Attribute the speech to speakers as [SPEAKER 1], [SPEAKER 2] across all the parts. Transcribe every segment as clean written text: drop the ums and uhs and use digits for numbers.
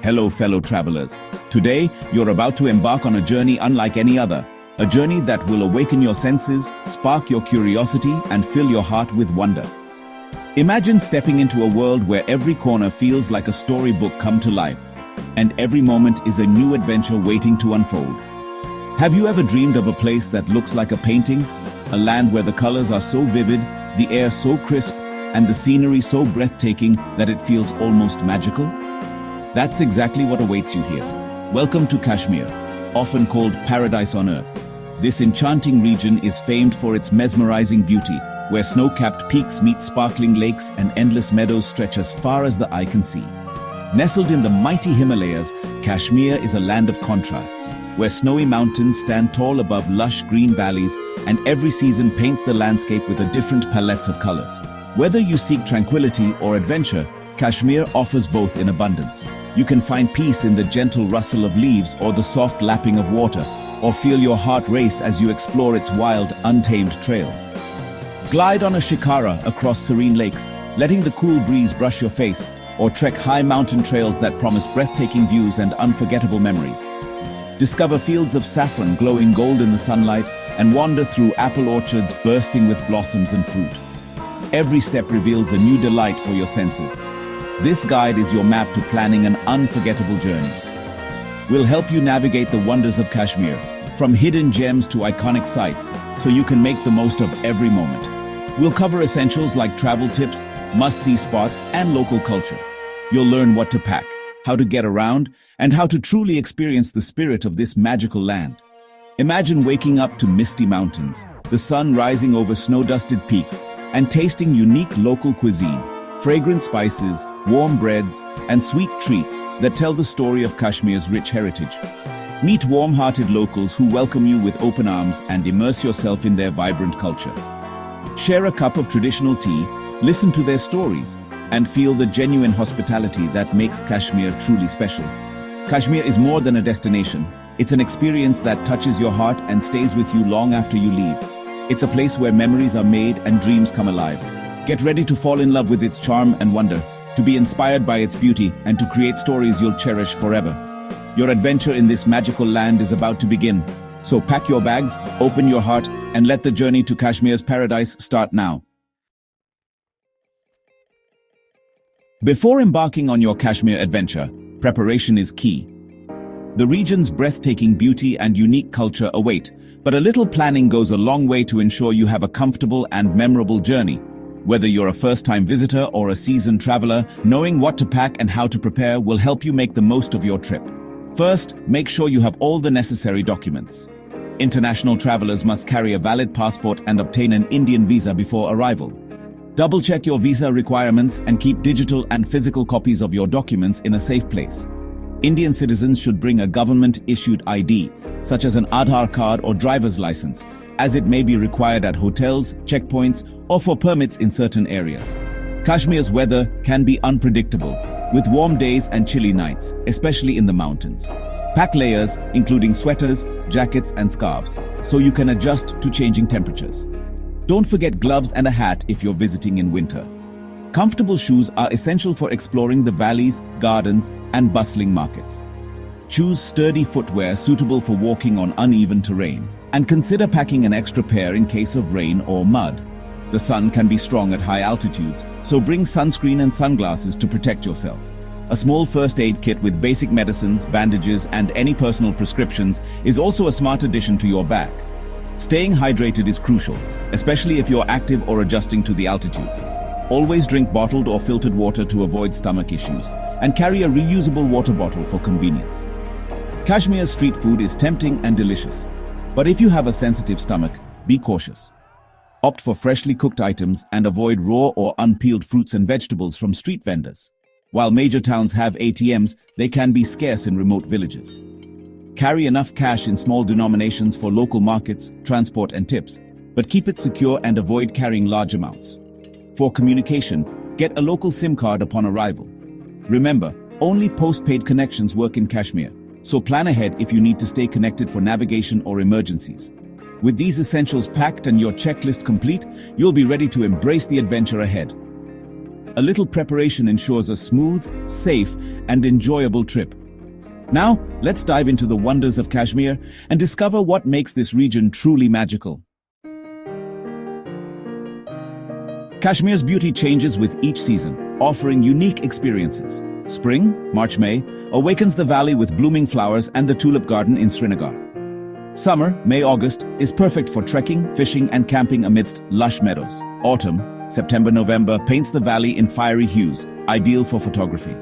[SPEAKER 1] Hello, fellow travelers. Today, you're about to embark on a journey unlike any other. A journey that will awaken your senses, spark your curiosity, and fill your heart with wonder. Imagine stepping into a world where every corner feels like a storybook come to life, and every moment is a new adventure waiting to unfold. Have you ever dreamed of a place that looks like a painting? A land where the colors are so vivid, the air so crisp, and the scenery so breathtaking that it feels almost magical? That's exactly what awaits you here. Welcome to Kashmir, often called Paradise on Earth. This enchanting region is famed for its mesmerizing beauty, where snow-capped peaks meet sparkling lakes and endless meadows stretch as far as the eye can see. Nestled in the mighty Himalayas, Kashmir is a land of contrasts, where snowy mountains stand tall above lush green valleys, and every season paints the landscape with a different palette of colors. Whether you seek tranquility or adventure, Kashmir offers both in abundance. You can find peace in the gentle rustle of leaves or the soft lapping of water, or feel your heart race as you explore its wild, untamed trails. Glide on a shikara across serene lakes, letting the cool breeze brush your face, or trek high mountain trails that promise breathtaking views and unforgettable memories. Discover fields of saffron glowing gold in the sunlight, and wander through apple orchards bursting with blossoms and fruit. Every step reveals a new delight for your senses. This guide is your map to planning an unforgettable journey. We'll help you navigate the wonders of Kashmir, from hidden gems to iconic sites, so you can make the most of every moment. We'll cover essentials like travel tips, must-see spots, and local culture. You'll learn what to pack, how to get around, and how to truly experience the spirit of this magical land. Imagine waking up to misty mountains, the sun rising over snow-dusted peaks, and tasting unique local cuisine, fragrant spices, warm breads, and sweet treats that tell the story of Kashmir's rich heritage. Meet warm-hearted locals who welcome you with open arms and immerse yourself in their vibrant culture. Share a cup of traditional tea, listen to their stories, and feel the genuine hospitality that makes Kashmir truly special. Kashmir is more than a destination. It's an experience that touches your heart and stays with you long after you leave. It's a place where memories are made and dreams come alive. Get ready to fall in love with its charm and wonder, to be inspired by its beauty, and to create stories you'll cherish forever. Your adventure in this magical land is about to begin. So pack your bags, open your heart, and let the journey to Kashmir's paradise start now. Before embarking on your Kashmir adventure, preparation is key. The region's breathtaking beauty and unique culture await, but a little planning goes a long way to ensure you have a comfortable and memorable journey. Whether you're a first-time visitor or a seasoned traveler, knowing what to pack and how to prepare will help you make the most of your trip. First, make sure you have all the necessary documents. International travelers must carry a valid passport and obtain an Indian visa before arrival. Double-check your visa requirements and keep digital and physical copies of your documents in a safe place. Indian citizens should bring a government-issued ID, such as an Aadhaar card or driver's license, as it may be required at hotels, checkpoints, or for permits in certain areas. Kashmir's weather can be unpredictable, with warm days and chilly nights, especially in the mountains. Pack layers, including sweaters, jackets, and scarves, so you can adjust to changing temperatures. Don't forget gloves and a hat if you're visiting in winter. Comfortable shoes are essential for exploring the valleys, gardens, and bustling markets. Choose sturdy footwear suitable for walking on uneven terrain, and consider packing an extra pair in case of rain or mud. The sun can be strong at high altitudes, so bring sunscreen and sunglasses to protect yourself. A small first aid kit with basic medicines, bandages, and any personal prescriptions is also a smart addition to your bag. Staying hydrated is crucial, especially if you're active or adjusting to the altitude. Always drink bottled or filtered water to avoid stomach issues, and carry a reusable water bottle for convenience. Kashmir's street food is tempting and delicious, but if you have a sensitive stomach, be cautious. Opt for freshly cooked items and avoid raw or unpeeled fruits and vegetables from street vendors. While major towns have ATMs, they can be scarce in remote villages. Carry enough cash in small denominations for local markets, transport, and tips, but keep it secure and avoid carrying large amounts. For communication, get a local SIM card upon arrival. Remember, only postpaid connections work in Kashmir, so plan ahead if you need to stay connected for navigation or emergencies. With these essentials packed and your checklist complete, you'll be ready to embrace the adventure ahead. A little preparation ensures a smooth, safe, and enjoyable trip. Now, let's dive into the wonders of Kashmir and discover what makes this region truly magical. Kashmir's beauty changes with each season, offering unique experiences. Spring, March-May, awakens the valley with blooming flowers and the tulip garden in Srinagar. Summer, May-August, is perfect for trekking, fishing, and camping amidst lush meadows. Autumn, September-November, paints the valley in fiery hues, ideal for photography.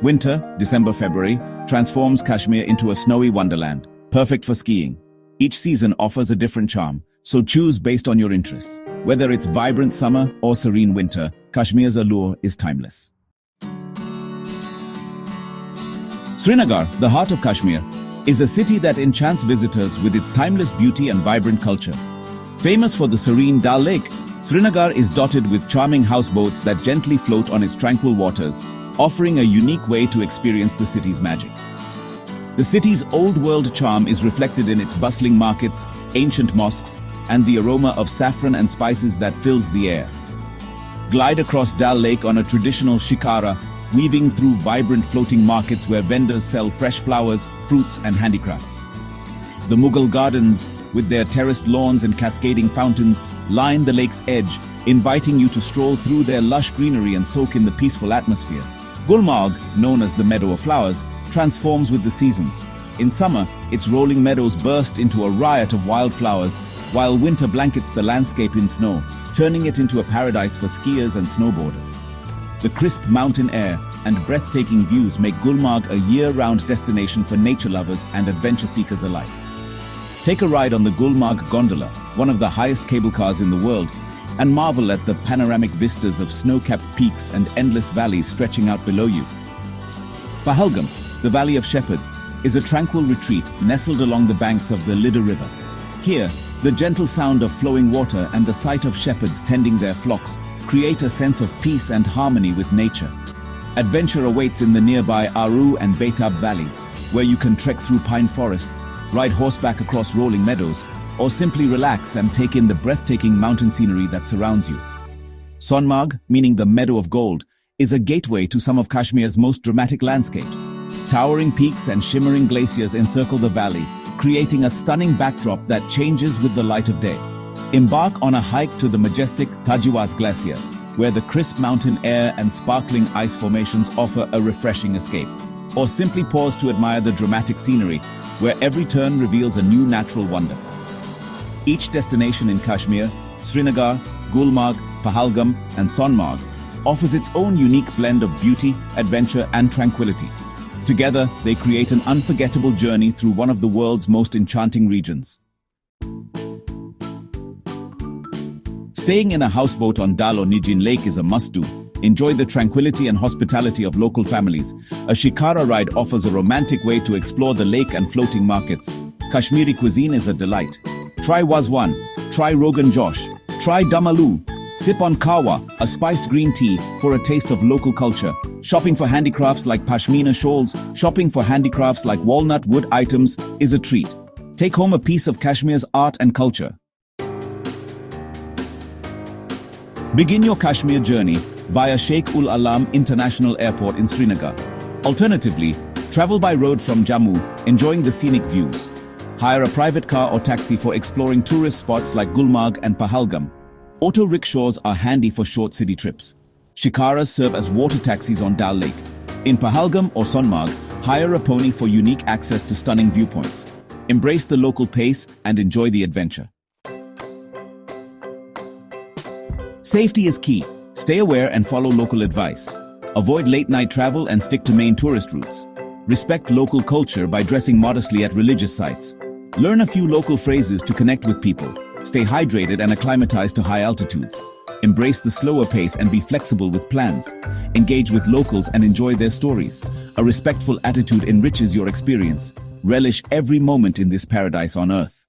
[SPEAKER 1] Winter, December-February, transforms Kashmir into a snowy wonderland, perfect for skiing. Each season offers a different charm, so choose based on your interests. Whether it's vibrant summer or serene winter, Kashmir's allure is timeless. Srinagar, the heart of Kashmir, is a city that enchants visitors with its timeless beauty and vibrant culture. Famous for the serene Dal Lake, Srinagar is dotted with charming houseboats that gently float on its tranquil waters, offering a unique way to experience the city's magic. The city's old-world charm is reflected in its bustling markets, ancient mosques, and the aroma of saffron and spices that fills the air. Glide across Dal Lake on a traditional shikara, weaving through vibrant floating markets where vendors sell fresh flowers, fruits, and handicrafts. The Mughal gardens, with their terraced lawns and cascading fountains, line the lake's edge, inviting you to stroll through their lush greenery and soak in the peaceful atmosphere. Gulmarg, known as the Meadow of Flowers, transforms with the seasons. In summer, its rolling meadows burst into a riot of wildflowers, while winter blankets the landscape in snow, turning it into a paradise for skiers and snowboarders. The crisp mountain air and breathtaking views make Gulmarg a year-round destination for nature lovers and adventure seekers alike. Take a ride on the Gulmarg gondola, one of the highest cable cars in the world, and marvel at the panoramic vistas of snow-capped peaks and endless valleys stretching out below you. Pahalgam, the Valley of Shepherds, is a tranquil retreat nestled along the banks of the Lidar River. Here, the gentle sound of flowing water and the sight of shepherds tending their flocks create a sense of peace and harmony with nature. Adventure awaits in the nearby Aru and Betab valleys, where you can trek through pine forests, ride horseback across rolling meadows, or simply relax and take in the breathtaking mountain scenery that surrounds you. Sonmarg, meaning the Meadow of Gold, is a gateway to some of Kashmir's most dramatic landscapes. Towering peaks and shimmering glaciers encircle the valley, creating a stunning backdrop that changes with the light of day. Embark on a hike to the majestic Tajiwas Glacier, where the crisp mountain air and sparkling ice formations offer a refreshing escape. Or simply pause to admire the dramatic scenery, where every turn reveals a new natural wonder. Each destination in Kashmir, Srinagar, Gulmarg, Pahalgam, and Sonmarg, offers its own unique blend of beauty, adventure, and tranquility. Together, they create an unforgettable journey through one of the world's most enchanting regions. Staying in a houseboat on Dal or Nijin Lake is a must-do. Enjoy the tranquility and hospitality of local families. A shikara ride offers a romantic way to explore the lake and floating markets. Kashmiri cuisine is a delight. Try wazwan, try rogan josh, try damalu, sip on kawa, a spiced green tea, for a taste of local culture. Shopping for handicrafts like pashmina shawls, shopping for handicrafts like walnut wood items is a treat. Take home a piece of Kashmir's art and culture. Begin your Kashmir journey via Sheikh Ul Alam International Airport in Srinagar. Alternatively, travel by road from Jammu, enjoying the scenic views. Hire a private car or taxi for exploring tourist spots like Gulmarg and Pahalgam. Auto rickshaws are handy for short city trips. Shikaras serve as water taxis on Dal Lake. In Pahalgam or Sonmarg, hire a pony for unique access to stunning viewpoints. Embrace the local pace and enjoy the adventure. Safety is key. Stay aware and follow local advice. Avoid late-night travel and stick to main tourist routes. Respect local culture by dressing modestly at religious sites. Learn a few local phrases to connect with people. Stay hydrated and acclimatize to high altitudes. Embrace the slower pace and be flexible with plans. Engage with locals and enjoy their stories. A respectful attitude enriches your experience. Relish every moment in this paradise on earth.